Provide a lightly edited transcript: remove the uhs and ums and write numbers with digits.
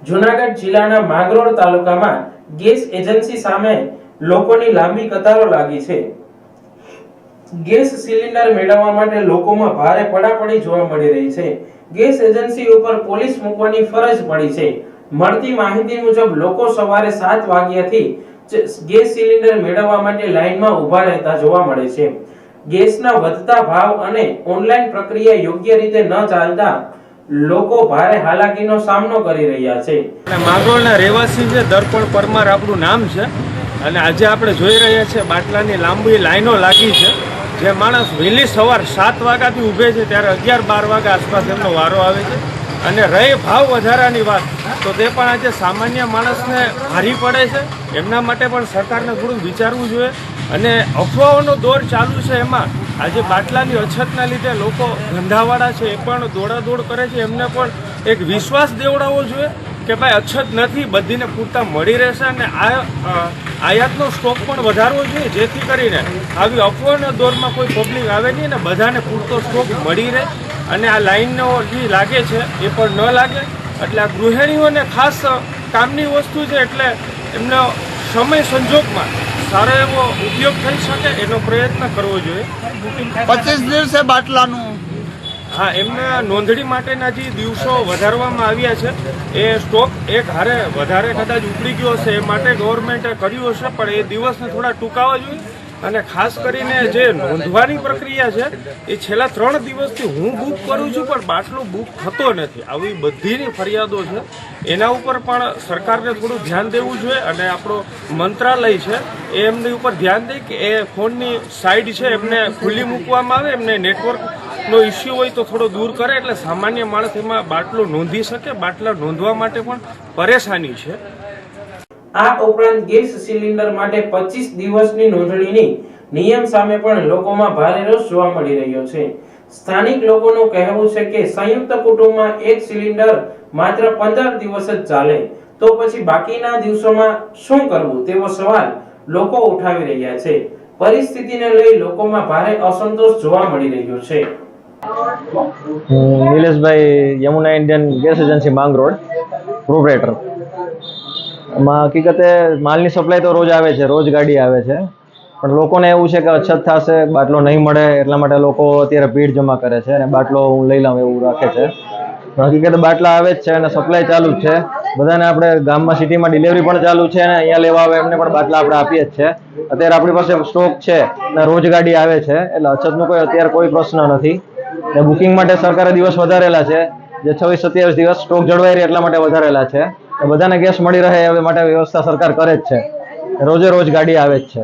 જૂનાગઢ જિલ્લાના માંગરોળ તાલુકામાં gas agency સામે લોકોની લાંબી કતારો લાગી છે। ગેસ સિલિન્ડર મેળવવા માટે લોકોમાં ભારે પડાપડી જોવા મળી રહી છે। ગેસ એજન્સી ઉપર પોલીસ મૂકવાની ફરજ પડી છે। મળતી માહિતી મુજબ લોકો સવારે 7 વાગ્યાથી ગેસ સિલિન્ડર મેળવવા માટે લાઈનમાં ઊભા રહેતા જોવા મળે છે। ગેસના વધતા ભાવ અને ઓનલાઈન પ્રક્રિયા યોગ્ય રીતે ન ચાલતા લોકો ભારે હાલાકીનો સામનો કરી રહ્યા છે। માંગરોળના રહેવાસી છે દર્પણ પરમાર આપણું નામ છે અને આજે આપણે જોઈ રહ્યા છીએ બાટલાની લાંબી લાઈનો લાગી છે। જે માણસ વહેલી સવાર 7 વાગ્યાથી ઊભે છે ત્યારે 11-12 વાગ્યા આસપાસ એમનો વારો આવે છે અને રહી ભાવ વધારાની વાત તો તે પણ આજે સામાન્ય માણસને ભારી પડે છે। એમના માટે પણ સરકારને થોડું વિચારવું જોઈએ અને અફવાઓનો દોર ચાલુ છે એમાં આજે બાટલાની અછતના લીધે લોકો ધંધાવાળા છે એ પણ દોડાદોડ કરે છે। એમને પણ એક વિશ્વાસ દેવડાવવો જોઈએ કે ભાઈ અછત નથી, બધીને પૂરતા મળી રહેશે અને આયાતનો સ્ટોક પણ વધારવો જોઈએ જેથી કરીને આવી અફવાઓના દોરમાં કોઈ પબ્લિક આવે નહીં અને બધાને પૂરતો સ્ટોક મળી રહે અને આ લાઈનનો જે લાગે છે એ પણ ન લાગે। એટલે આ ગૃહિણીઓને ખાસ કામની વસ્તુ છે એટલે એમનો સમય સંજોગમાં સારો એવો ઉપયોગ થઈ શકે એનો પ્રયત્ન કરવો જોઈએ। 25 દિવસે બાટલાનું હા, એમના નોંધણી માટેના જે દિવસો વધારવામાં આવ્યા છે એ સ્ટોક એક હારે વધારે કદાચ ઉપડી ગયો હશે એ માટે ગવર્મેન્ટે કર્યું હશે પણ એ દિવસને થોડા ટૂંકાવા જોઈએ અને ખાસ કરીને જે નોંધવાની પ્રક્રિયા છે એ છેલ્લા 3 દિવસથી હું બુક કરું છું પણ બાટલો બુક થતો નથી। આવી બધીની ફરિયાદો છે એના ઉપર પણ સરકારને થોડું ધ્યાન દેવું જોઈએ અને આપણો મંત્રાલય છે એ એમની ઉપર ધ્યાન દે કે એ ફોનની સાઇડ છે એમને ખુલ્લી મૂકવામાં આવે, એમને નેટવર્કનો ઇસ્યુ હોય તો થોડો દૂર કરે એટલે સામાન્ય માણસ એમાં બાટલો નોંધી શકે। બાટલા નોંધવા માટે પણ પરેશાની છે। આ ઉપરાંત ગેસ સિલિન્ડર માટે 25 દિવસની નોંધણીની નિયમ સામે પણ લોકોમાં ભારે રોષ જોવા મળી રહ્યો છે। સ્થાનિક લોકોનું કહેવું છે કે સંયુક્ત કુટુંબમાં એક સિલિન્ડર માત્ર 15 દિવસ જ ચાલે તો પછી બાકીના દિવસોમાં શું કરવું તેવો સવાલ લોકો ઉઠાવી રહ્યા છે। પરિસ્થિતિને લઈ લોકોમાં ભારે અસંતોષ જોવા મળી રહ્યો છે। નિલેશભાઈ, Yamuna Indian gas agency Mangrol proprietor. એમાં હકીકતે માલની સપ્લાય તો રોજ આવે છે, રોજ ગાડી આવે છે પણ લોકોને એવું છે કે અછત થશે, બાટલો નહીં મળે એટલા માટે લોકો અત્યારે ભીડ જમા કરે છે અને બાટલો હું લઈ લઉં એવું રાખે છે। હકીકતે બાટલા આવે જ છે અને સપ્લાય ચાલુ જ છે બધાને। આપણે ગામમાં સિટીમાં ડિલિવરી પણ ચાલુ છે અને અહીંયા લેવા આવે એમને પણ બાટલા આપણે આપીએ જ છે। અત્યારે આપણી પાસે સ્ટોક છે અને રોજ ગાડી આવે છે એટલે અછતનો અત્યારે કોઈ પ્રશ્ન નથી। ને બુકિંગ માટે સરકારે દિવસ વધારેલા છે જે 26-27 દિવસ સ્ટોક જળવાઈ રહે એટલા માટે વધારેલા છે। બધાને ગેસ મળી રહે એ માટે વ્યવસ્થા સરકાર કરે જ છે, રોજે રોજ ગાડી આવે જ છે।